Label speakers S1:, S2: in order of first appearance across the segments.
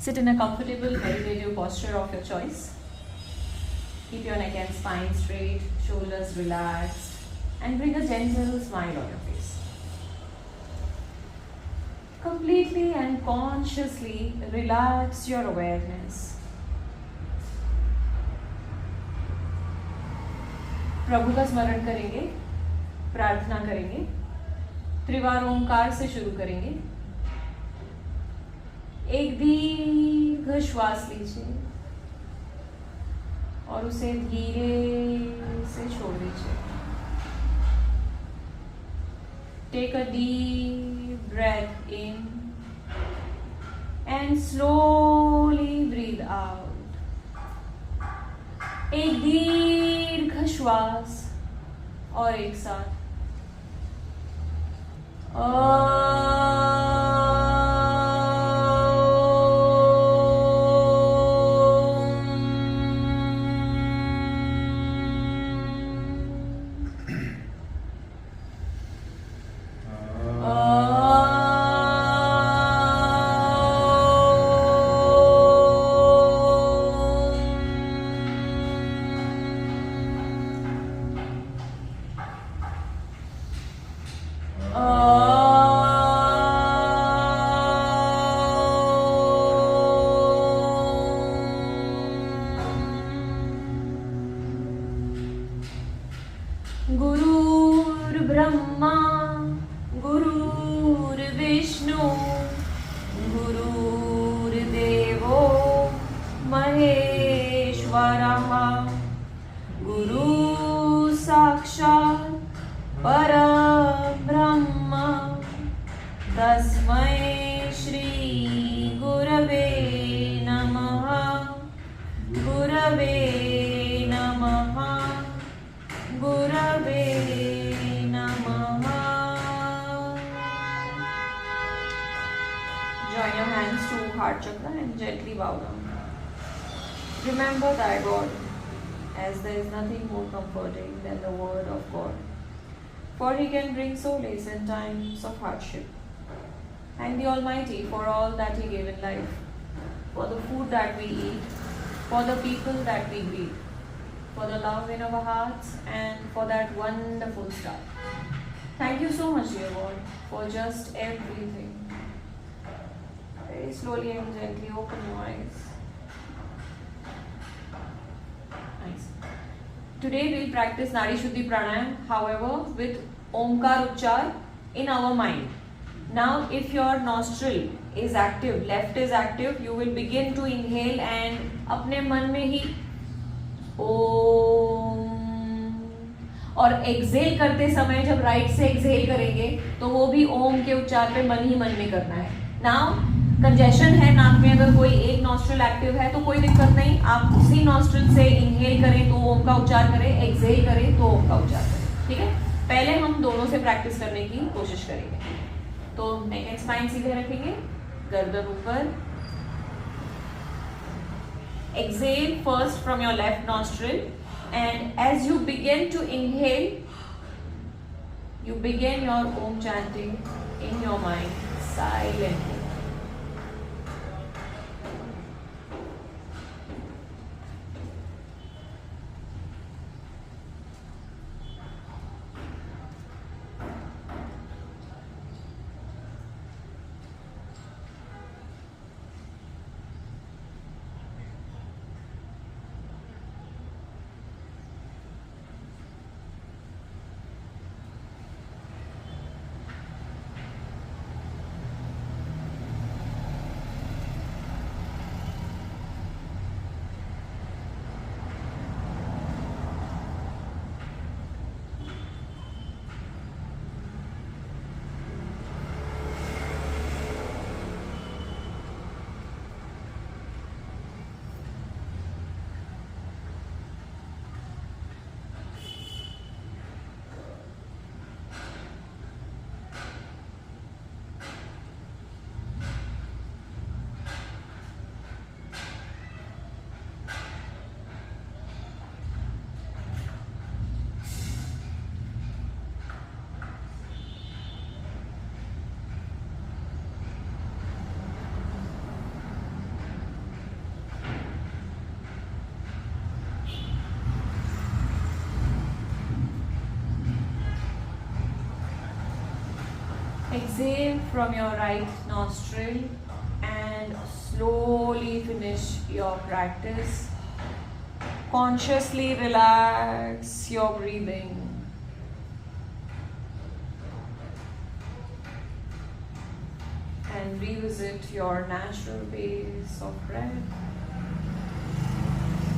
S1: Sit in a comfortable meditative posture of your choice. Keep your neck and spine straight, shoulders relaxed, and bring a gentle smile on your face. Completely and consciously relax your awareness. प्रभु का स्मरण करेंगे, प्रार्थना करेंगे, त्रिवार ओंकार से शुरू करेंगे। एक दीर्घ श्वास लीजिए और उसे धीरे से छोड़ दीजिए। Take a deep breath in and slowly breathe out. एक दीर्घ श्वास और एक साथ गुरुर्ब्रह्मा गुरुर्विष्णु गुरुर्देवो महेश्वरः गुरु साक्षात् परब्रह्म तस्मै श्री गुरवे नमः गुरवे नमः गुरवे नमः। Join your hands to heart chakra and gently bow down. Remember thy God, as there is nothing more comforting than the word of God, for he can bring solace in times of hardship. Thank the Almighty for all that he gave in life, for the food that we eat, for the people that we greet, for the love in our hearts, and for that wonderful start. Thank you so much, dear God, for just everything. Very slowly and gently open your eyes. Nice. Today we'll practice Nadi Shuddhi Pranayam, however, with Omkar Uchchar in our mind. Now, if your nostril is active, left is active, you will begin to inhale and अपने मन में ही ओम, और exhale करते समय जब right से exhale करेंगे तो वो भी ओम के उच्चार पे मन ही मन में करना है। नाउ कंजेशन है नाक में, अगर कोई एक नॉस्ट्रिल एक्टिव है तो कोई दिक्कत नहीं, आप उसी नॉस्ट्रिल से इनहेल करें तो ओम का उच्चार करें, एक्सहेल करें तो ओम का उच्चार करें। ठीक है, पहले हम दोनों से प्रैक्टिस करने की कोशिश करेंगे। तो नेक एंड स्पाइन सीधे रखेंगे, गर्दन ऊपर। Exhale first from your left nostril, and as you begin to inhale, you begin your Om chanting in your mind silently. exhale from your right nostril and slowly finish your practice. Consciously relax your breathing. And revisit your natural pace of breath.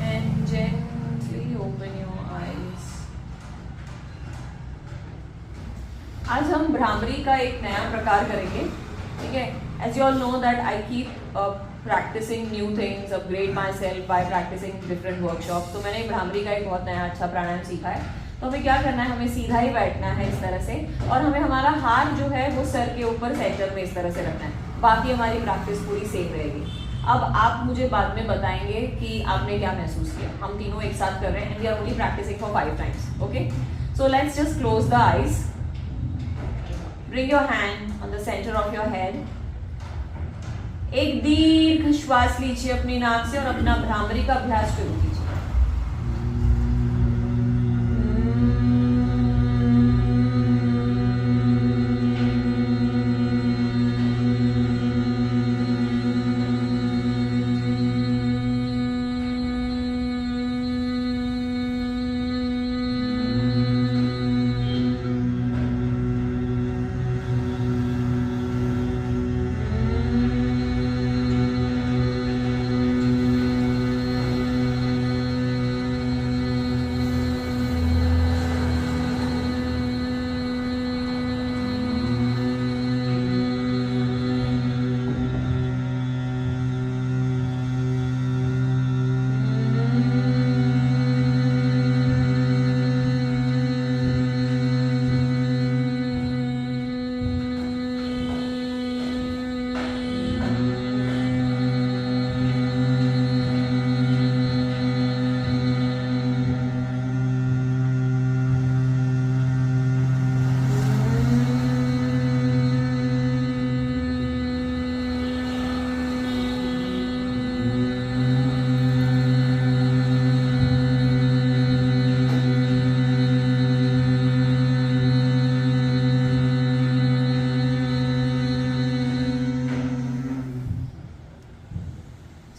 S1: And gently open your eyes. आज हम भ्रामरी का एक नया प्रकार करेंगे, ठीक है? As you all know that I keep practicing new things, upgrade myself by practicing different workshops. तो मैंने भ्रामरी का एक बहुत नया अच्छा प्राणायाम सीखा है. तो हमें क्या करना है, हमें सीधा ही बैठना है इस तरह से, और हमें हमारा हाथ जो है वो सर के ऊपर सेंटर में इस तरह से रखना है. बाकी हमारी प्रैक्टिस पूरी सेम रहेगी. अब आप मुझे बाद में बताएंगे कि आपने क्या महसूस किया. हम तीनों एक साथ कर रहे हैं, and we are only practising for 5 times. Okay, so let's just close the eyes. Bring your hand on the center of your head. एक दीर्घ श्वास लीजिए अपनी नाक से और अपना भ्रामरी का अभ्यास शुरू कीजिए.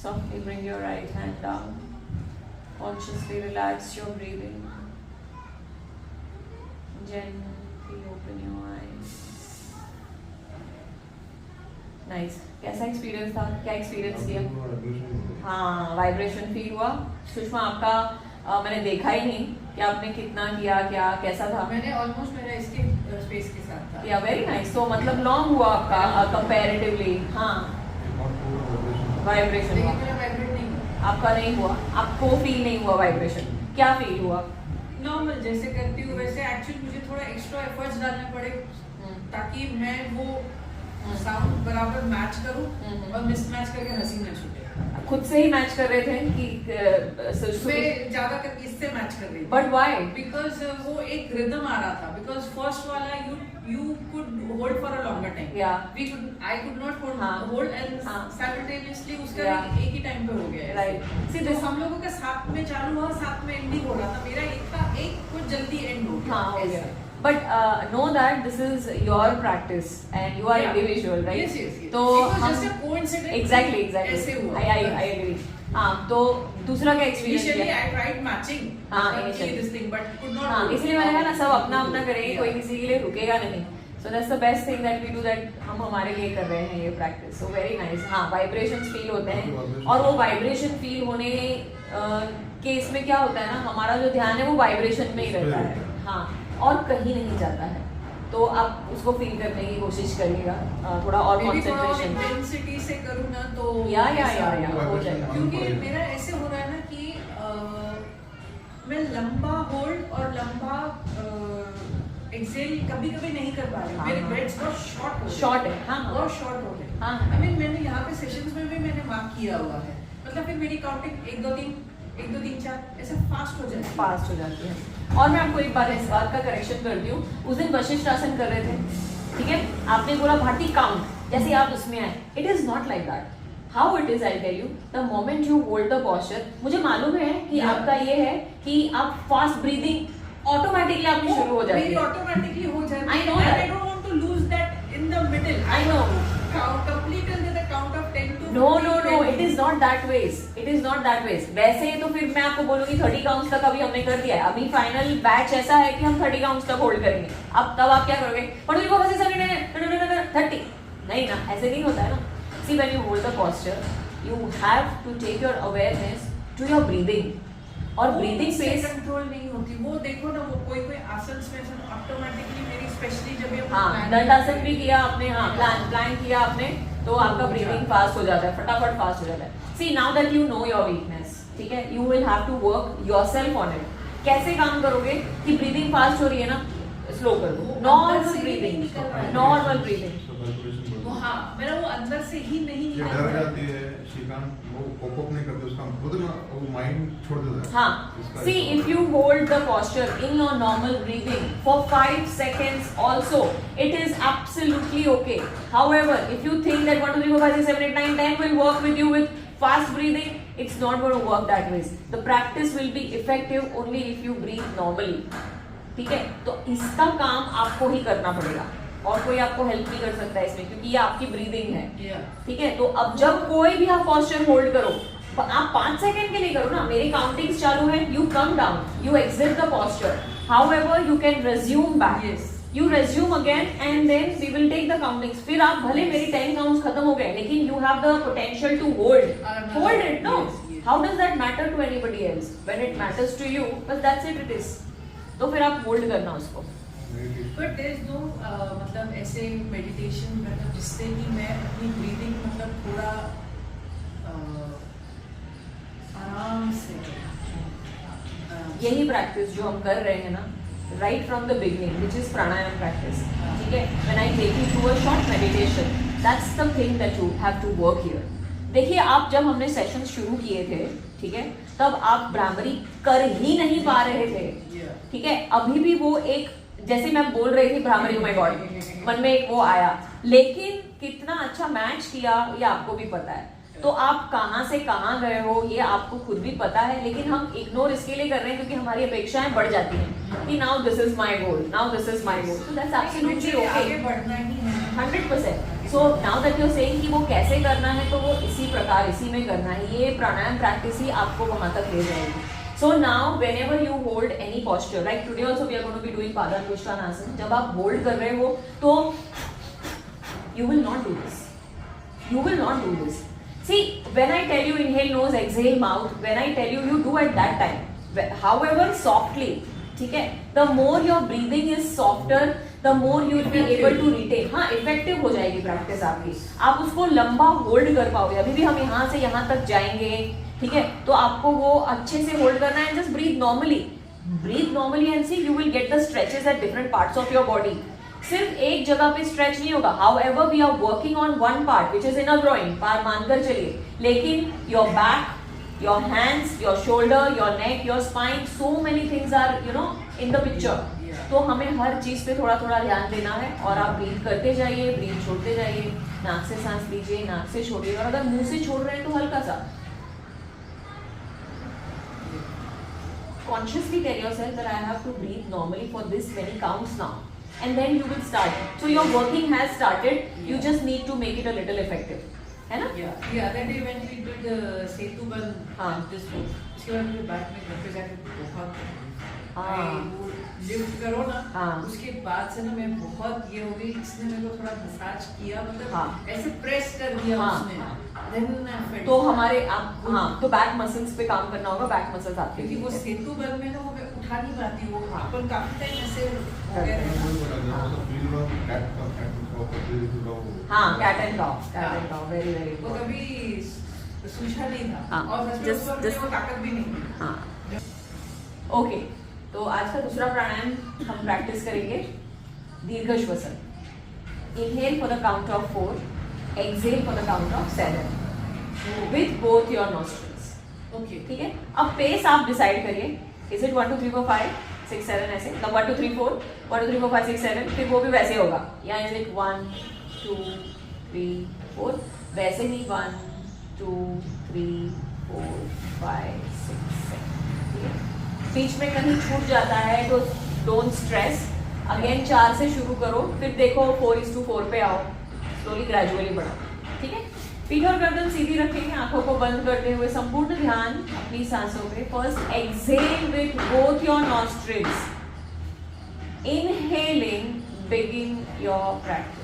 S1: Softly bring your right hand down. Consciously relax your breathing. Gently open your eyes. Nice. कैसा एक्सपीरियंस था? क्या एक्सपीरियंस किया? हाँ, वाइब्रेशन फील हुआ. सुषमा, आपका मैंने देखा ही नहीं कि आपने कितना किया, क्या कैसा था?
S2: मैंने ऑलमोस्ट मेरा इसके स्पेस के साथ था.
S1: या वेरी नाइस. तो मतलब लॉन्ग हुआ आपका कंपैरेटिवली. हाँ, वाइब्रेशन हुआ. आपका नहीं हुआ, आपको फील नहीं हुआ वाइब्रेशन. क्या फील हुआ?
S2: नॉर्मल जैसे करती हूँ वैसे. एक्चुअली मुझे थोड़ा एक्स्ट्रा एफर्ट्स डालने पड़े ताकि मैं वो साउंड बराबर मैच करूँ और मिसमैच करके हंसी न छूटे.
S1: खुद से ही मैच कर रहे थे कि
S2: मैं ज्यादा करके इससे मैच कर रही थी.
S1: But why?
S2: बिकॉज वो एक रिदम आ रहा था. बिकॉज फर्स्ट वाला you could hold for a longer time.
S1: Yeah.
S2: I could not hold and simultaneously उसका एक ही टाइम पे हो गया.
S1: Right.
S2: See, तो हम लोगों का साथ में चालू हुआ, साथ में एंडिंग हो रहा था. मेरा एक कुछ जल्दी एंड हो गया.
S1: हाँ, हो गया. But know that this is your practice and you are individual, right?
S2: Yes, yes, yes.
S1: तो
S2: it was just a coincidence.
S1: Exactly.
S2: ऐसे हुआ.
S1: I agree. हाँ, तो दूसरा क्या experience
S2: Initially I tried matching. This thing, but could not.
S1: हाँ, इसलिए मैंने कहा ना, सब अपना अपना करेंगे, कोई किसी के लिए रुकेगा नहीं. So that's the best thing that we do, that हम हमारे लिए कर रहे हैं ये प्रैक्टिस. So very nice. हाँ, वाइब्रेशंस फील होते हैं, और वो वाइब्रेशन फील होने के इसमें क्या होता है ना, हमारा जो ध्यान है वो वाइब्रेशन में ही रहता है. हाँ, और कहीं नहीं जाता है. तो आप उसको फील करने की कोशिश करिएगा, थोड़ा और कंसंट्रेशन.
S2: इंटेंसिटी से करूँ ना तो
S1: या हो जाएगा.
S2: क्योंकि मेरा ऐसे हो रहा है ना कि मैं लंबा होल्ड और लंबा एक्सेल कभी-कभी नहीं कर पा रही. मेरे ब्रेथ्स बहुत शॉर्ट है. हाँ, बहुत शॉर्ट हो गए. हाँ, आई मीन मैंने यहाँ पे सेशंस में भी मैंने मार्क किया हुआ है. मतलब फिर मेरी काउंटिंग 1 2 3 4 ऐसे फास्ट हो जाती है.
S1: और मैं आपको एक बार इस बात का करेक्शन करती हूँ. उस दिन वशिष्ठ आसन कर रहे थे, ठीक है? आपने बोला भाटी काउंट, जैसे आप उसमें आए. It is not like that. How it is, I tell you. The moment you hold the posture, मुझे मालूम है कि आपका ये है कि आप फास्ट ब्रीदिंग ऑटोमेटिकली आपकी शुरू हो जाती है.
S2: ऑटोमेटिकली हो जाती है.
S1: I know that.
S2: I don't want to lose that in the middle.
S1: I know.
S2: Complete till the count of 10 to
S1: No,
S2: 15,
S1: it is not that ways. It is not that ways. वैसे तो फिर मैं आपको बोलूंगी 30 counts तक अभी हमने कर दिया है. अभी फाइनल बैच ऐसा है कि हम 30 काउंट्स तक होल्ड करेंगे. अब तब आप क्या करोगे? 30. नहीं ना, ऐसे नहीं होता है ना. See, when you hold the posture, you have to take your awareness to your breathing. और ब्रीदिंग फेस
S2: कंट्रोल नहीं होती. वो देखो ना, वो कोई आसन में ऑटोमेटिकली मेरी स्पेशली जब ये
S1: हाँ दंडासन भी किया आपने, हाँ प्लान किया आपने, तो आपका ब्रीदिंग फास्ट हो जाता है, फटाफट फास्ट हो जाता है. See now that you know your weakness, ठीक है, you will have to work yourself on it. कैसे काम करोगे कि ब्रीदिंग फास्ट हो रही है ना, स्लो कर दो. Normal breathing.
S2: हाँ, मेरा वो अंदर से ही नहीं
S3: ये डर जाती है श्रीकांत, वो कोप नहीं करते, उसका खुद ना वो माइंड छोड़ देता है.
S1: हाँ, see if you hold the posture in your normal breathing for 5 seconds also, it is absolutely okay. However, if you think that 1 2 3 4 5 6 7 8 9 10 will work with you with fast breathing, it's not going to work that way. The practice will be effective only if you breathe normally. ठीक है, तो इसका काम आपको ही करना पड़ेगा और कोई आपको हेल्प नहीं कर सकता है इसमें, क्योंकि ये आपकी ब्रीदिंग है. ठीक है, तो अब जब कोई भी आप पोस्चर होल्ड करो, आप 5 सेकंड के लिए करो ना. मेरी काउंटिंग्स चालू है, you come down, you exit the posture, however you can resume back, you resume again and then we will take the countings. फिर आप भले मेरी 10 काउंट्स खत्म हो गए, लेकिन you have the potential to hold it. No, how does that matter to anybody else? When it matters to you, बस that's it is. तो फिर आप होल्ड करना उसको.
S2: बट देयर इज नो मतलब ऐसे मेडिटेशन मतलब जिससे कि मैं अपनी ब्रीदिंग मतलब थोड़ा आराम से.
S1: यही प्रैक्टिस जो हम कर रहे हैं ना, right from the beginning, which is pranayama practice. ठीक है, when I take you through a short meditation, that's the thing that you have to work here. देखिए, आप जब हमने सेशन शुरू किए थे, ठीक है, तब आप भ्रामरी कर ही नहीं पा रहे थे. ठीक है, अभी भी वो एक, जैसे मैं बोल रही थी भ्रामरी, माय गॉड, मन में एक वो आया, लेकिन कितना अच्छा मैच किया ये आपको भी पता है. तो आप कहाँ से कहाँ गए हो ये आपको खुद भी पता है, लेकिन हम इग्नोर इसके लिए कर रहे हैं क्योंकि हमारी अपेक्षाएं बढ़ जाती हैं कि now this is my goal, now this is my goal. So that's absolutely okay, 100%. So now that you are saying कि वो कैसे करना है, तो वो इसी प्रकार, इसी में करना है. ये प्राणायाम प्रैक्टिस ही आपको वहां तक ले जाएगी. So now whenever you hold any posture, like today also we are going to be doing Padankushtanasana, जब आप होल्ड कर रहे हो तो you will not do this. You will not do this. See, when I tell you inhale nose, exhale mouth, when I tell you, you do at that time. However, softly. ठीक है, the more your breathing is softer, the more you will be able to retain. हाँ, effective हो जाएगी practice आपकी. आप उसको लंबा hold कर पाओगे. अभी भी हम यहाँ से यहाँ तक जाएंगे, ठीक है, तो आपको वो अच्छे से होल्ड करना है. Just breathe normally and see you will get the stretches at different parts of your body. सिर्फ एक जगह पे स्ट्रेच नहीं होगा. However we are working on one part which is in a growing part, मानकर चलिए, लेकिन your back, your hands, your shoulder, your neck, your spine, so many things are you know in the picture. तो हमें हर चीज पे थोड़ा थोड़ा ध्यान देना है और आप ब्रीथ करते जाइए, ब्रीथ छोड़ते जाइए. नाक से सांस लीजिए, नाक से छोड़िए, और अगर मुंह से छोड़ रहे हैं तो हल्का सा consciously tell yourself that I have to breathe normally for this many counts now, and then you will start. So your working has started. You just need to make it a little effective, है ना?
S2: Yeah. The other day when we did सेतु बंद, this book, उसके बाद मुझे बाद में घर पे जाकर बहुत लिफ्ट करो ना, उसके बाद से ना मैं बहुत ये हो गई, इसने मेरे को थोड़ा मसाज किया, मतलब ऐसे प्रेस कर दिया उसने.
S1: तो हमारे आप तो बैक मसल्स पे काम करना होगा. बैक मसल्स आपके,
S2: क्योंकि वो सेतु बल में ना वो मैं उठा नहीं पाती, वो अपन काफी टाइम ऐसे हो गया
S1: हाँ, cat and cow, very very.
S2: वो कभी सूझा नहीं था और जस्ट वो ताकत भी नहीं. हाँ,
S1: ओके. तो आज का दूसरा प्राणायाम हम प्रैक्टिस करेंगे दीर्घ श्वसन. Inhale for the count of 4, exhale for the count of 7 with both your nostrils.
S2: Okay.
S1: ठीक है, अब पेस आप डिसाइड करिए. Is it 1 2 3 4 5 6 7 ऐसे? मतलब 1 2 3 4 1 2 3 4 5 6 7, फिर वो भी वैसे होगा. या is it 1 2 3 4? वैसे ही 1 2 3 4 5 6 7. ठीक है, बीच में कहीं छूट जाता है तो डोंट स्ट्रेस. अगेन 4 से शुरू करो, फिर देखो 4:4 पे आओ, स्लोली ग्रेजुअली बढ़ाओ, ठीक है। पीठ और गर्दन सीधी रखेंगे, आंखों को बंद करते हुए संपूर्ण ध्यान अपनी सांसों पे। First exhale with both your nostrils, inhaling, begin your practice.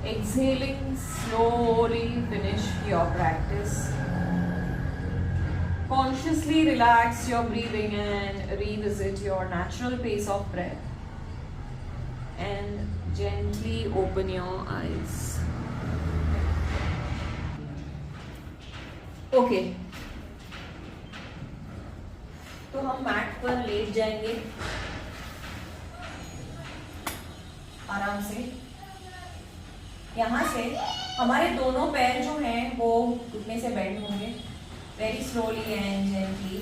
S1: Exhaling, slowly finish your practice. Consciously relax your breathing and revisit your natural pace of breath. And gently open your eyes. Okay. तो हम mat पर late जाएंगे आराम से। यहाँ से हमारे दोनों पैर जो हैं वो घुटने से बेंड होंगे। वेरी स्लोली एंड जेंटली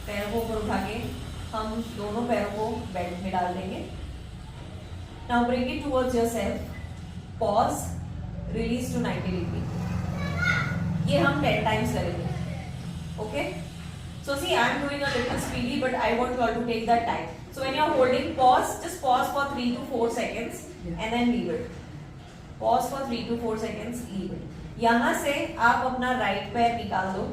S1: पैरों को ऊपर उठा के हम दोनों पैरों को बेड में डाल देंगे। Now bring it towards yourself, pause, release to 90 degree. ये हम 10 टाइम्स करेंगे, okay. So see, I am doing a little speedy, but I want you all to take that time. So when you are holding pause, just pause for 3 to 4 seconds and then leave it. Pause for 3 to 4 seconds, leave it. यहाँ से आप अपना right पैर निकाल दो,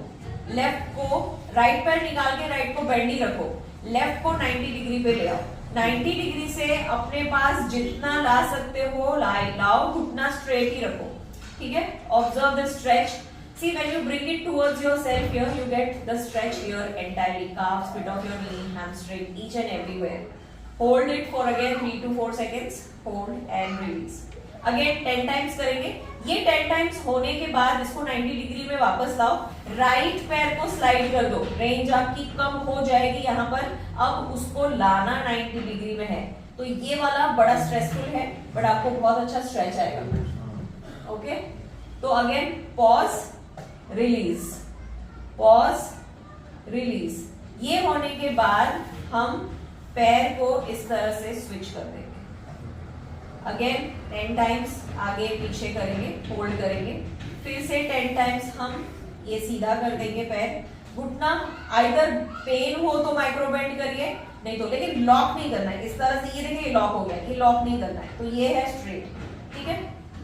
S1: left को right पैर निकाल के राइट को बेंड ही रखो, लेफ्ट को 90 डिग्री पे ले आओ। 90 डिग्री से अपने पास जितना ला सकते हो लाओ, घुटना स्ट्रेट ही रखो, ठीक है। Observe the stretch. See, when you bring it towards yourself here, you get the stretch here entirely, calves, pit of your knee, hamstring, each and everywhere. Hold it for again 3 to 4 seconds. Hold and release. Again 10 times करेंगे। ये 10 times होने के बाद इसको 90 degree में वापस लाओ, right पैर को स्लाइड कर दो, रेंज आपकी कम हो जाएगी यहाँ पर। अब उसको लाना 90 डिग्री में है, तो ये वाला बड़ा स्ट्रेसफुल है, बट आपको बहुत अच्छा स्ट्रेच आएगा, ओके। तो again pause, release, pause, release. ये होने के बाद हम पैर को इस तरह से स्विच कर देंगे। अगेन 10 टाइम्स आगे पीछे करेंगे, होल्ड करेंगे, फिर से 10 टाइम्स हम ये सीधा कर देंगे पैर। घुटना आइदर पेन हो तो माइक्रो बेंड करिए, नहीं तो, लेकिन लॉक नहीं करना है। इस तरह से ये देखिए लॉक हो गया, ये लॉक नहीं करना है, तो ये है स्ट्रेट, ठीक है।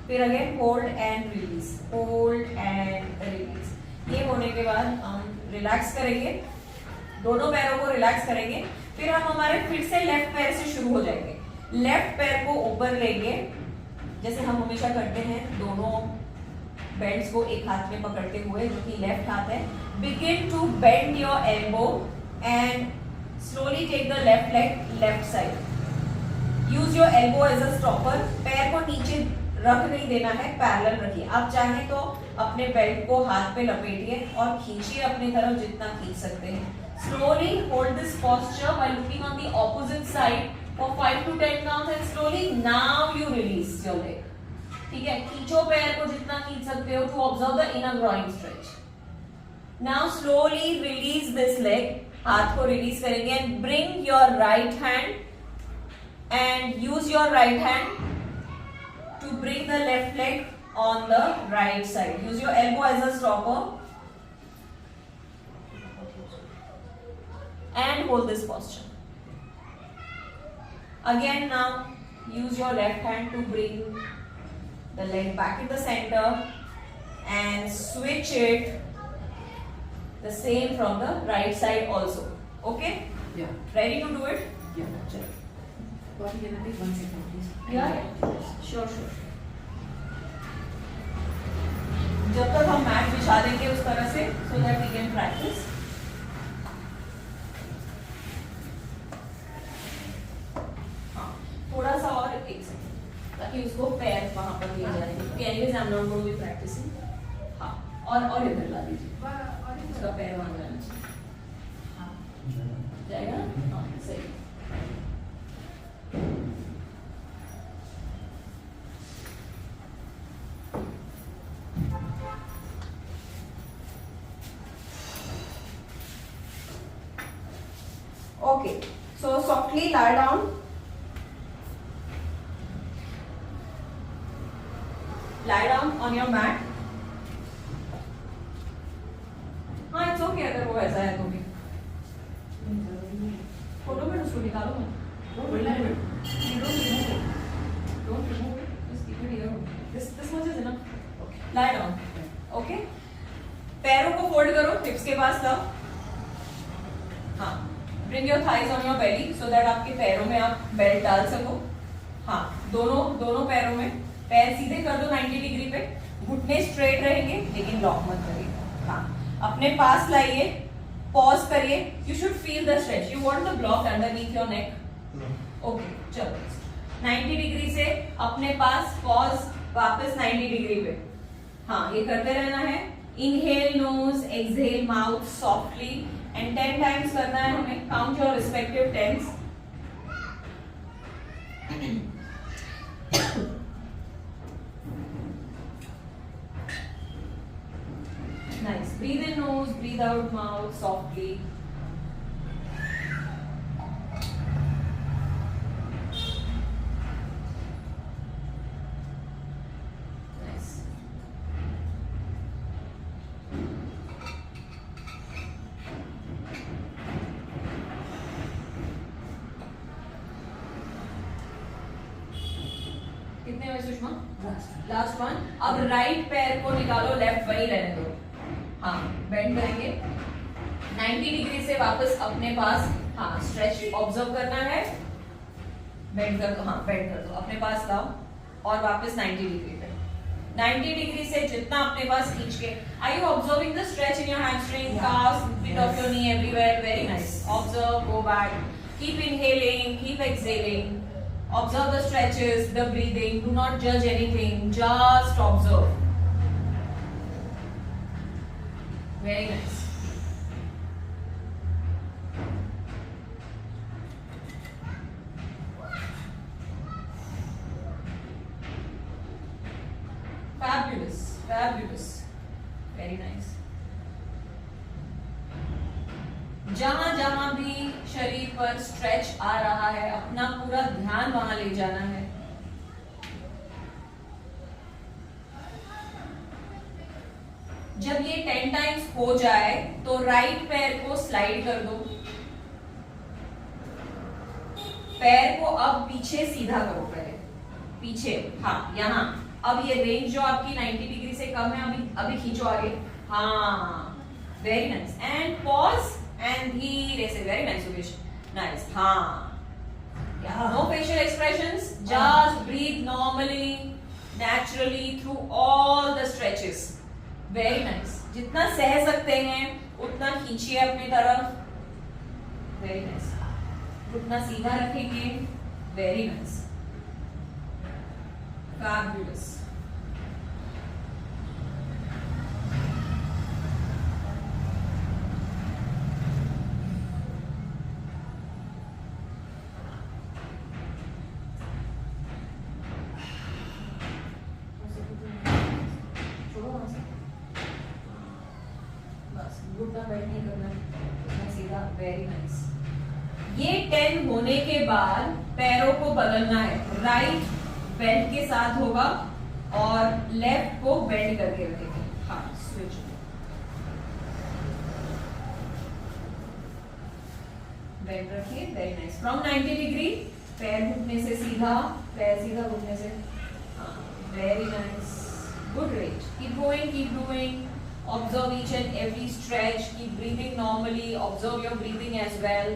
S1: फिर again hold and release, hold and release. ये होने के बाद हम रिलैक्स करेंगे, दोनों पैरों को रिलैक्स करेंगे। फिर हम हमारे फिर से लेफ्ट पैर से शुरू हो जाएंगे। लेफ्ट पैर को ऊपर लेंगे, जैसे हम हमेशा करते हैं, दोनों बेल्ट्स को एक हाथ में पकड़ते हुए, जो कि लेफ्ट हाथ है। Begin to bend your elbow and slowly take the left leg left side. Use your elbow as a stopper. पैर को नीचे रख नहीं देना है, पैरेलल रखिए। आप चाहें तो अपने बेल्ट को हाथ पे लपेटिए और खींचिए अपनी तरफ जितना खींच सकते हैं। Slowly hold this posture while looking on the opposite side for 5 to 10 counts and slowly now you release your leg. ठीक है, खींचो पैर को जितना खींच सकते हो to observe the inner groin stretch. Now slowly release this leg. हाथ को रिलीज करेंगे and bring your right hand and use your right hand to bring the left leg on the right side. Use your elbow as a stopper and hold this posture. Again now use your left hand to bring the leg back in the center and switch it the same from the right side also. Okay?
S2: Yeah.
S1: Ready to do it?
S2: Yeah. Chalo. Body can I take 1 second please?
S1: Yeah. Sure. जब तक हम mat बिछा देंगे उस तरह से so that we can practice. थोड़ा सा और एक सेकंड ताकि उसको पैर वहां पर ले जाए क्योंकि anyways I am not going to be practicing. हाँ और इधर ला दीजिए, उसका पैर वहां जाना चाहिए। हाँ जाएगा ना? हाँ सही। Okay, so softly lie down. Lie down on your mat. हाँ इट्स ओके अगर वो ऐसा है तो भी फोटो में उसको निकालो मत। Don't remove it. You don't remove it. Don't remove it. Just keep it here. This much is enough. Okay. Lie down. Okay. पैरों को फोल्ड करो, हिप्स के पास लाओ। हाँ Bring your thighs on your belly so that आपके पैरों में आप बेल्ट डाल सको। हाँ दोनों पैरों में पैर सीधे कर दो 90 डिग्री पे, घुटने स्ट्रेट रहेंगे लेकिन लॉक मत करिए। हाँ अपने पास लाइए, पॉज करिए। You should feel the stretch. You want the block underneath your neck. Okay चलो 90 डिग्री से अपने पास, पॉज, वापस 90 डिग्री पे। हाँ ये करते रहना है। Inhale nose, exhale mouth softly and 10 times करना है हमें। Count your respective tens. Nice. Breathe in nose, breathe out mouth softly. Nice. कितने हुए सुषमा? Last one. अब राइट पैर को निकालो, लेफ्ट वही रहने दो। हाँ बेंड करेंगे 90 डिग्री से वापस अपने पास। हाँ स्ट्रेच ऑब्जर्व करना है। बेंड कर दो, हाँ बेंड कर दो, अपने पास लाओ और वापस 90 डिग्री पे। 90 डिग्री से जितना अपने पास खींच के। Are you observing the stretch in your hamstring, calf, bit of your knee everywhere? Very nice. Observe, go back, keep inhaling, keep exhaling, observe the stretches, the breathing, do not जज anything, just observe. Very nice. Fabulous, fabulous. Very nice. जहां जहां भी शरीर पर stretch आ रहा है अपना पूरा ध्यान वहां ले जाना है। जब ये 10 टाइम्स हो जाए तो राइट पैर को स्लाइड कर दो। पैर को अब पीछे सीधा करो, पहले पीछे। हाँ यहाँ अब ये रेंज जो आपकी 90 डिग्री से कम है, अभी खींचो आगे। हाँ very nice and pause and धीरे से। Very nice Suresh, nice. हाँ no facial expressions, just breathe normally, naturally through all the stretches. Very nice. जितना सह सकते हैं उतना खींचिए अपनी तरफ। Very nice. घुटना सीधा रखेंगे। Very nice. Fabulous. बस घुटना बेंड नहीं करना, सीधा। Very nice. ये 10 होने के बाद पैरों को बदलना है। राइट बेल्ट के साथ होगा और लेफ्ट को बेंड करके रखेंगे। हाँ, स्विच। बेंड रखिए। Very nice. फ्रॉम 90 डिग्री, पैर घुटने से सीधा, पैर सीधा घुटने से। हाँ, very nice. Good range. Keep going, keep doing. Observe each and every stretch. Keep breathing normally. Observe your breathing as well.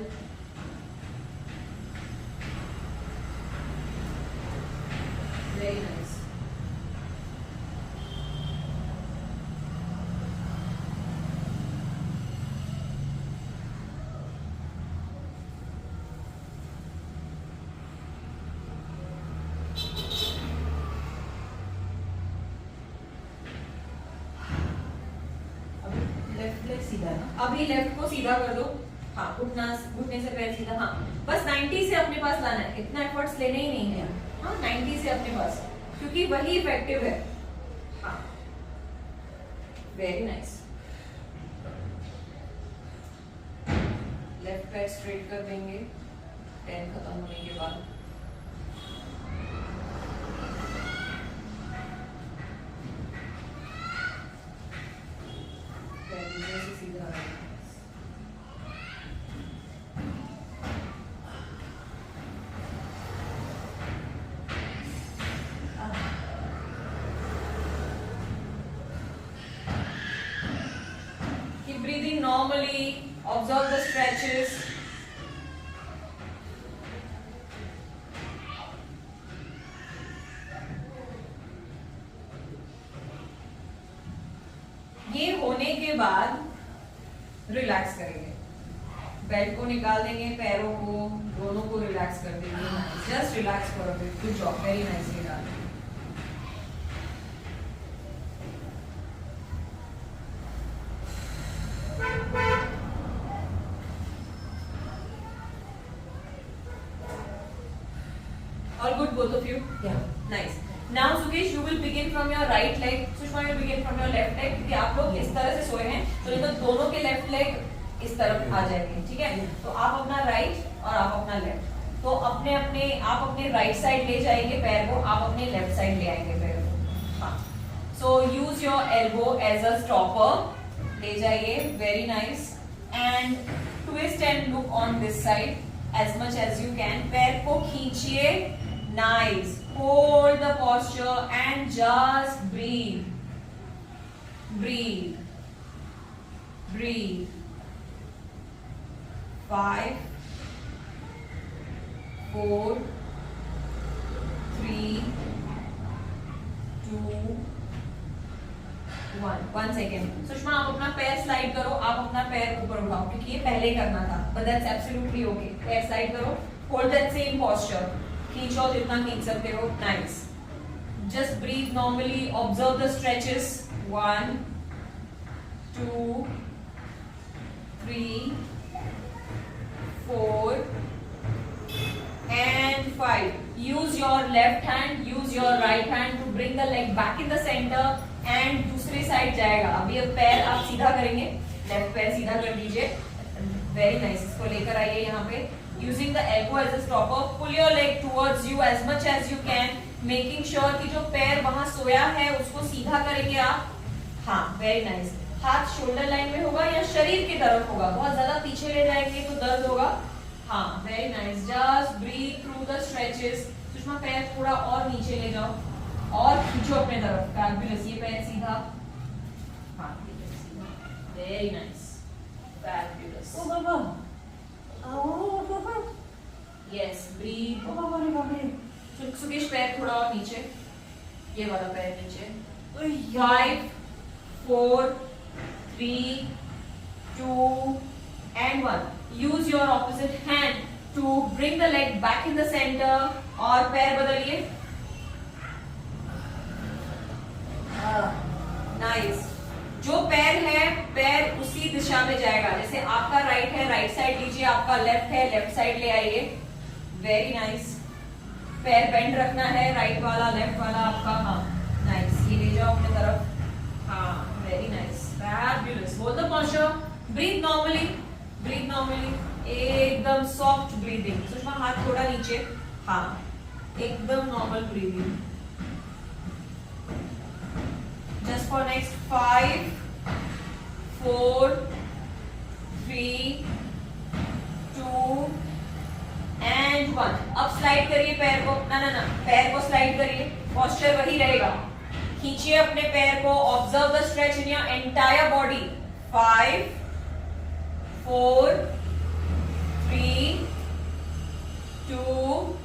S1: Very nice. अभी लेफ्ट को सीधा कर दो। हाँ, घुटने से पैर सीधा। हाँ, बस 90 से अपने पास लाना है, इतना एफर्ट्स लेने ही नहीं है। हाँ, 90 से अपने पास, क्योंकि वही इफेक्टिव है। हाँ, वेरी नाइस। लेफ्ट पैर स्ट्रेट कर देंगे 10 खत्म होने के बाद। Breathing normally, observe the stretches. ये होने के बाद रिलैक्स करेंगे। बेल्ट को निकाल देंगे, पैरों को, दोनों को रिलैक्स कर देंगे। Just relax for a bit. Good job, very nicely done. All good, both of you? Yeah. Nice. Now, Sukesh, you will begin from your right leg. Sushma, you will begin from your left leg. क्योंकि आप लोग इस तरह से सोए हैं, तो ये तो दोनों के लेफ्ट लेग इस तरफ आ जाएंगे, ठीक है? तो आप अपना राइट और आप अपना लेफ्ट। तो आप अपने राइट साइड ले जाएंगे पैर को, आप अपने लेफ्ट साइड ले आएंगे पैर को। हाँ। So use your elbow as a stopper. ले जाइए, very nice. And twist and look on this side as much as you can. पैर को खींचिए. Nice. Hold the posture and just breathe. Breathe. Breathe. 5, 4, 3, 2, 1. 1 second. Sushma, आप अपना पैर slide करो, आप अपना पैर ऊपर उठाओ, क्योंकि ये पहले करना था, but that's absolutely okay. पैर स्लाइड करो. Hold that same posture. खींचो जितना खींच सकते हो. Nice. Just breathe normally. Observe the stretches. 1, 2, 3, 4 and 5. Use your left hand, use your right hand to bring the leg back in the center and दूसरी side जाएगा. अभी अब पैर आप सीधा करेंगे, लेफ्ट पैर सीधा कर दीजिए. Very nice. इसको लेकर आइए यहाँ पे. Using the elbow as a stopper, pull your leg towards you as much as you can, making sure कि जो पैर वहाँ सोया है उसको सीधा करेंगे आप. हाँ, very nice. हाथ शोल्डर लाइन में होगा या शरीर की तरफ होगा. बहुत ज्यादा पीछे ले जाएंगे तो दर्द होगा. हाँ, very nice. Just breathe through the stretches. Sushma, पैर थोड़ा और नीचे ले जाओ और खींचो अपने तरफ. Fabulous. ये पैर सीधा. हाँ, सीधा. Very nice. Fabulous.
S2: ओ बाबा.
S1: Yes, breathe. सुकेश, पैर थोड़ा और नीचे. ये वाला पैर नीचे. 5, 4, 3, 2 and 1. Use your opposite hand to bring the leg back in the center. और पैर बदलिए. आपका लेफ्ट है, लेफ्ट साइड ले आइए, वेरी नाइस। पैर बेंड रखना है, राइट वाला लेफ्ट वाला आपका, हाँ नाइस, ये ले जाओ अपने तरफ, हाँ very nice, fabulous. Hold the posture, breathe normally, breathe normally, एकदम सॉफ्ट ब्रीदिंग। सुषमा हाथ थोड़ा नीचे, हाँ एकदम normal breathing. Just for next 5 4 3 2 and 1। अब स्लाइड करिए पैर को, ना ना ना, पैर को स्लाइड करिए, पोस्चर वही रहेगा। खींचिए अपने पैर को, observe the stretch in your entire body. 5 4 3 2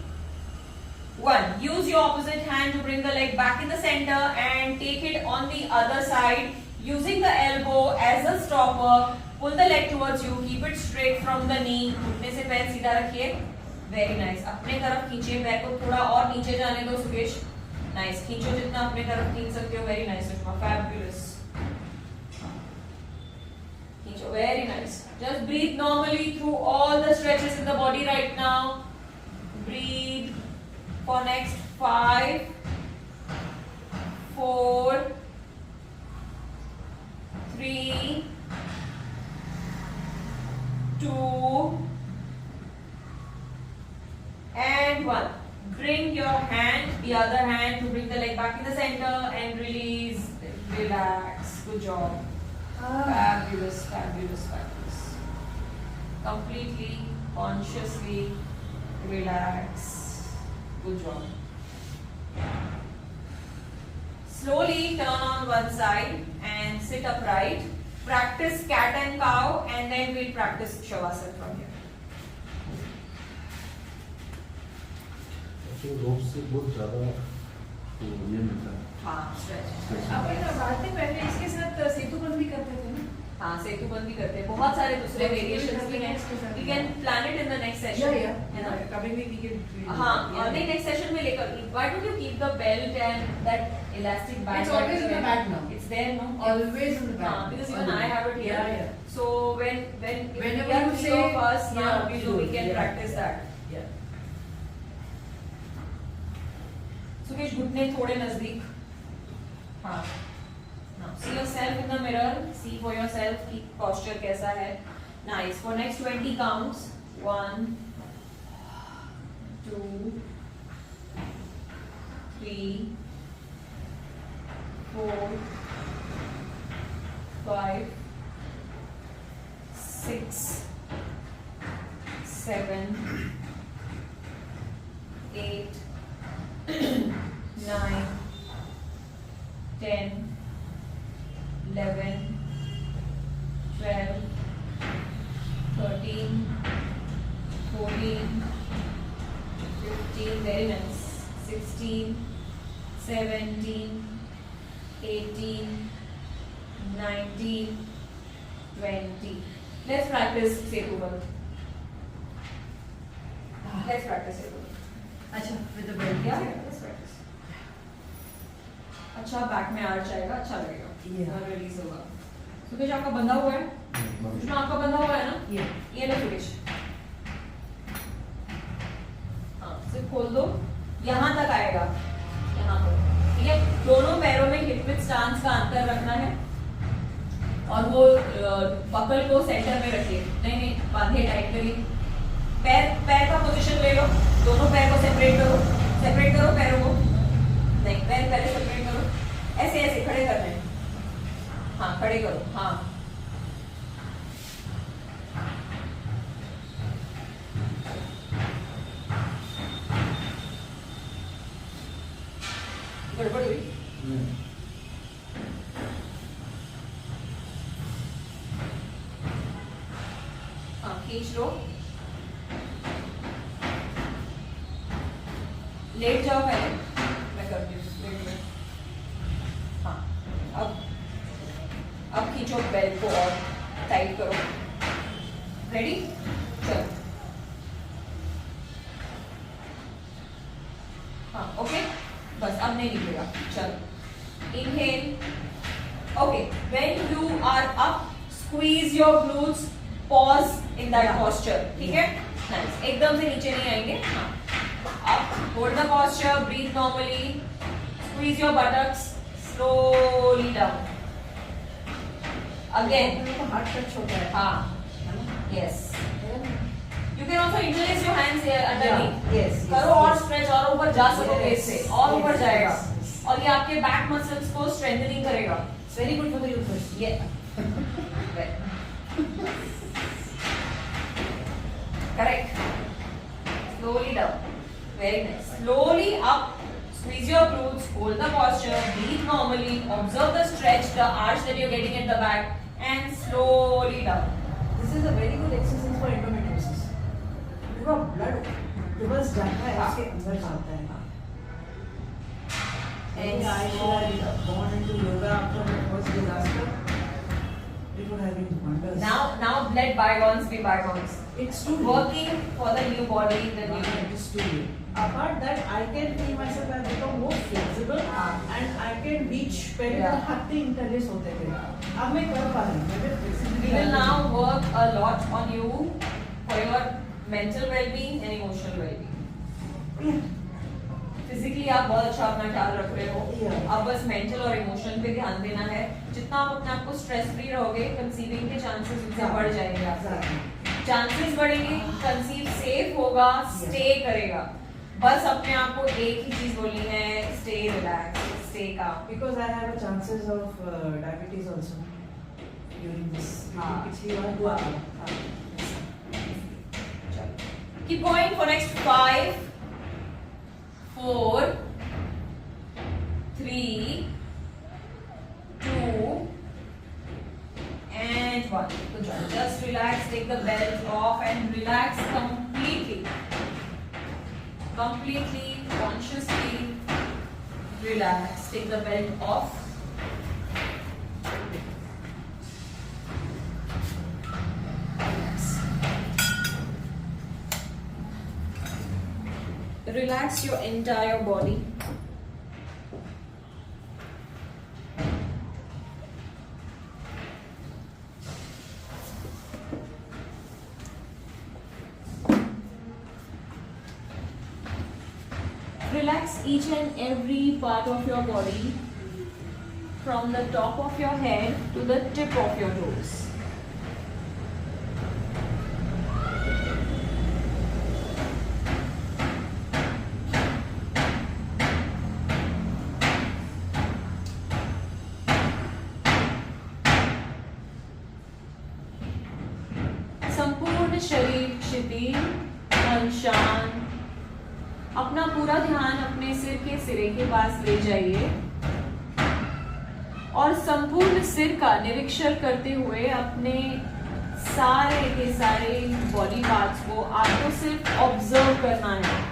S1: 1. Use your opposite hand to bring the leg back in the center and take it on the other side using the elbow as a stopper. Pull the leg towards you, keep it straight from the knee. घुटने से पैर सीधा रखिए, very nice. अपने तरफ खींचिए, पैर को थोड़ा और नीचे जाने दो सुकेश, नाइस, खींचो जितना अपने तरफ खींच सकते हो, वेरी नाइस सुषमा, फैबुलस, खींचो, very nice. Just breathe normally through all the stretches in the body right now. Breathe for next 5 4 3 2 and 1. Bring your hand, the other hand, to bring the leg back in the center and release, relax, good job, fabulous, fabulous, fabulous, completely consciously relax. Good job. Slowly turn on one side and sit upright. Practice cat and cow and then we'll practice Shavasana from here.
S3: तो रोप से बहुत ज़्यादा तो ये मिलता है।
S1: हाँ, stretch.
S2: अपन बातें पहले इसके साथ सेतुबंद भी करते थे ना?
S1: हाँ, सेतुबंद भी करते हैं, बहुत सारे दूसरे वेरिएशंस भी हैं। We can plan it in the next session. है ना?
S2: कभी भी we can.
S1: हाँ, नहीं next session में लेकर, why don't you keep the belt and that elastic band?
S2: It's always in the bag now.
S1: It's there, no?
S2: Always in the bag.
S1: Because even I have it here.
S2: Yeah.
S1: So when
S2: Whenever
S1: we are
S2: you
S1: three
S2: say,
S1: of us now, we can
S2: yeah.
S1: practice that.
S2: Yeah.
S1: Sukesh घुटने थोड़े नजदीक, हाँ। Now see yourself in the mirror. See for yourself कि posture कैसा है. Nice. For next 20 counts. 1 2 3 4 5 6 7 8 9 10 11 12 13 14 15, very nice, 16 17 18 19 20. Let's practice Setubandh. Let's practice Setubandh.
S2: अच्छा, with the belt.
S1: Yeah, let's practice. अच्छा back में आर्च आएगा, अच्छा लगेगा, और रिलीज होगा। सुकेश आपका बंधा हुआ है? सुषमा आपका बंधा हुआ है ना? ये लो सुकेश, हाँ सिर्फ खोल दो, यहाँ तक आएगा, यहाँ तक, ठीक है। दोनों पैरों में हिप विड्थ स्टांस का अंतर रखना है और वो बकल को सेंटर में रखिए, नहीं बांधिए, टाइट करिए। पैर का पोजीशन ले लो, दोनों पैर को सेपरेट करो पैरों को, नहीं पैर पहले सेपरेट करो, ऐसे ऐसे खड़े करना है, हाँ खड़े करो, हाँ गड़बड़ हुई, हाँ खींच लो, लेट जाओ पहले, मैं करती हूँ, लेट लो, हाँ अब खींचो बेल्ट को और टाइट करो, रेडी, चलो, हाँ ओके, बस अब नहीं निकलेगा, चलो, inhale, okay, when you are up, squeeze your glutes, pause in that posture. ठीक है? Nice. एकदम से नीचे नहीं आएंगे. हाँ. Up. Hold the posture. Breathe normally. Squeeze your buttocks. Slowly down. Again.
S2: हाथ टच होता है.
S1: हाँ. Yes. You can also interlace your hands here underneath.
S2: Yes.
S1: करो और stretch और ऊपर जा सकोगे इससे और ऊपर जाएगा.
S2: yes.
S1: और ये आपके बैक मसल्स को स्ट्रेंथनिंग करेगा.
S2: It's very good for the uterus.
S1: Yeah. Correct. Slowly down. Very nice. Slowly up. Squeeze your glutes. Hold the posture. Breathe normally. Observe the stretch, the arch that you're getting at the back, and slowly down.
S2: This is a very good exercise for endometriosis. पूरा blood reverse जाता है इसके अंदर जाता है. And I should have gone into yoga after my first disaster. It would have been wonders.
S1: Now let bygones be bygones.
S2: It's too
S1: Working for the new body, the new.
S2: It is too late. Apart that, I can feel myself I become more flexible and I can reach पहले तो हाथ ही interlace होते थे. अब मैं कर पा रही हूँ.
S1: We will now work a lot on you for your mental well-being and emotional well-being. Physically आप बहुत अच्छा अपना ख्याल रख रहे हो. अब बस मेंटल और इमोशन पे ध्यान देना है. जितना आप अपने आप को स्ट्रेस फ्री रहोगे, कंसीविंग के चांसेस उससे बढ़ जाएंगे. आपके चांसेस बढ़ेंगे, कंसीव सेफ होगा, स्टे करेगा. बस अपने आप को एक ही चीज बोलनी है, stay relax, stay calm.
S2: Because I have a chances of diabetes also during this. पिछली बार हुआ था.
S1: Keep going for next 5, 4, 3, 2, and 1. Good job. Just relax. Take the belt off and relax completely. Completely, consciously relax. Take the belt off. Relax your entire body. Relax each and every part of your body from the top of your head to the tip of your toes. संपूर्ण शरीर शिथिल, मन शांत. अपना पूरा ध्यान अपने सिर के सिरे के पास ले जाइए और संपूर्ण सिर का निरीक्षण करते हुए अपने सारे के सारे बॉडी पार्ट्स को आपको सिर्फ ऑब्जर्व करना है.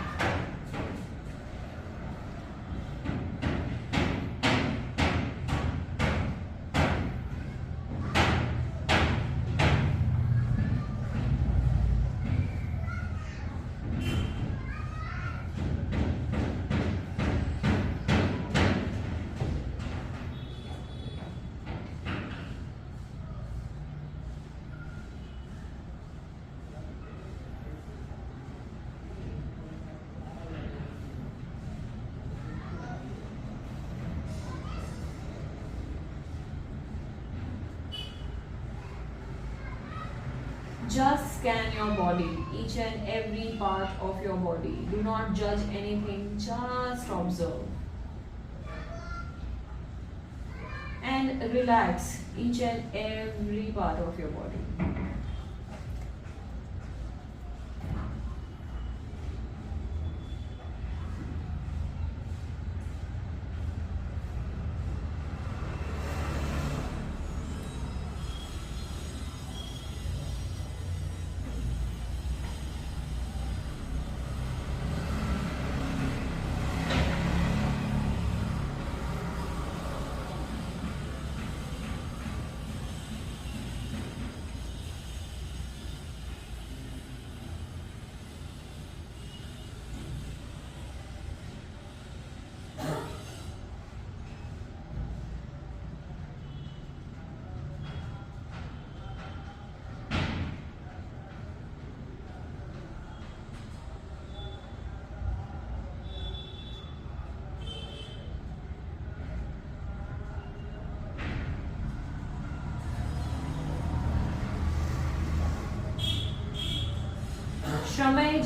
S1: Just scan your body, each and every part of your body. Do not judge anything, just observe. And relax each and every part of your body.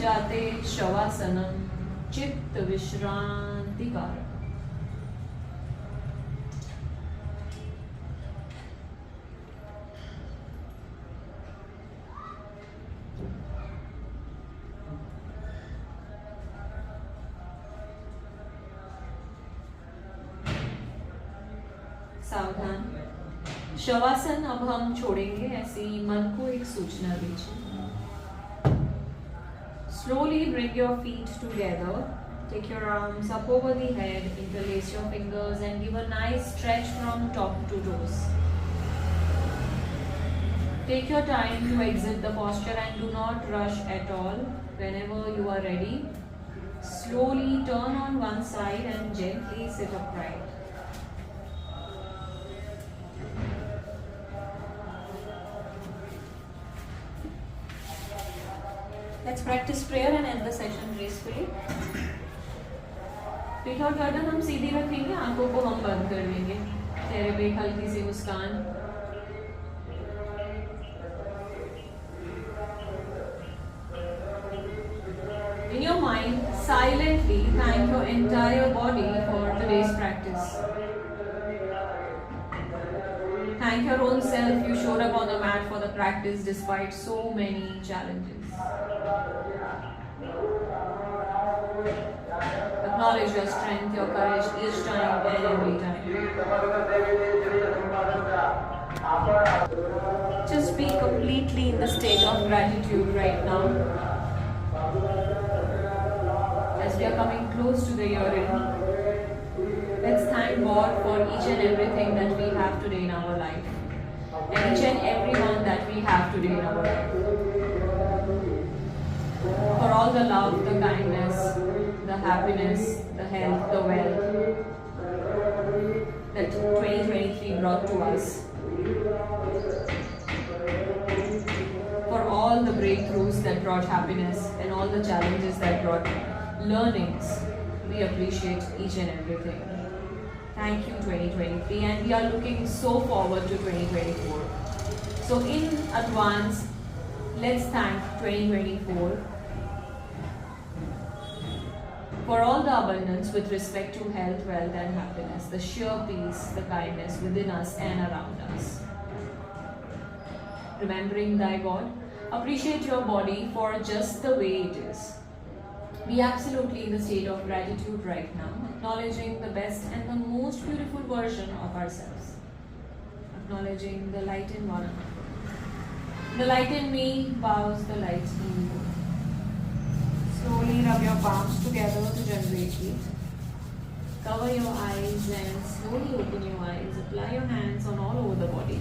S1: जाते शवासनम चित्त विश्रांति कारक। सावधान, शवासन अब हम छोड़ेंगे, ऐसी मन को एक सूचना दीजिए। Slowly bring your feet together, take your arms up over the head, interlace your fingers and give a nice stretch from top to toes. Take your time to exit the posture and do not rush at all. Whenever you are ready, slowly turn on one side and gently sit upright. Let's practice prayer and end the session gracefully. पीठ और गर्दन हम सीधी रखेंगे, आंखों को हम बंद कर देंगे, चेहरे पे एक हल्की सी मुस्कान। In your mind, silently thank your entire body for today's practice. Thank your own self, you showed up on the mat for the practice despite so many challenges. Acknowledge your strength, your courage each time and every time. Just be completely in the state of gratitude right now. As we are coming close to the year end, let's thank God for each and everything that we have today in our life. And each and everyone that we have today in our life. For all the love, the kindness, the happiness, the health, the wealth that 2023 brought to us. For all the breakthroughs that brought happiness and all the challenges that brought learnings, we appreciate each and everything. Thank you 2023, and we are looking so forward to 2024. So in advance, let's thank 2024 for all the abundance with respect to health, wealth and happiness, the sheer peace, the kindness within us and around us. Remembering thy God, appreciate your body for just the way it is. Be absolutely in the state of gratitude right now, acknowledging the best and the most beautiful version of ourselves. Acknowledging the light in one another. The light in me bows the light in you. Slowly rub your palms together to generate heat. Cover your eyes and slowly open your eyes. Apply your hands on all over the body.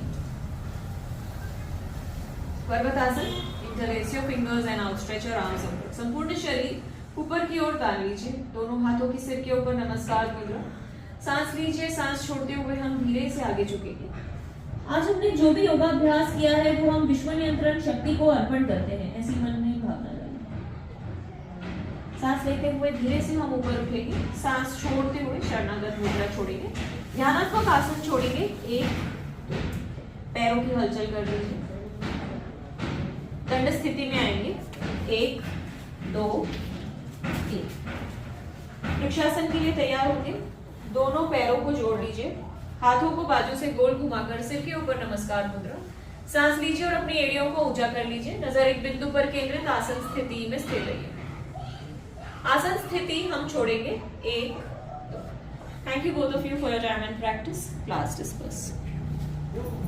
S1: Parvatasana. Interlace your fingers and outstretch your arms upward. संपूर्ण शरीर ऊपर की ओर तान लीजिए, दोनों हाथों की सिर के ऊपर नमस्कार मुद्रा। सांस लीजिए, सांस छोड़ते हुए हम धीरे से आगे झुकेंगे। आज हमने जो भी योगाभ्यास किया है वो हम विश्व नियंत्रण शक्ति को अर्पण करते हैं, ऐसी मन में भावना लगाएं। सांस लेते हुए धीरे से हम ऊपर उठेंगे, सांस छोड़ते हुए शरणागत मुद्रा छोड़ेंगे, ध्यानात्मक आसन छोड़ेंगे। एक, पैरों की हलचल कर लीजिए, दंड स्थिति में आएंगे। 1, 2, 3। वृक्षासन के लिए तैयार होंगे, दोनों पैरों को जोड़ लीजिए, हाथों को बाजू से गोल घुमाकर सिर के ऊपर नमस्कार मुद्रा। सांस लीजिए और अपनी एड़ियों को ऊंचा कर लीजिए, नजर एक बिंदु पर केंद्रित आसन स्थिति में स्थिर रहिए। आसन स्थिति हम छोड़ेंगे। 1, 2। Thank you both of you for your time and practice. Class disperse.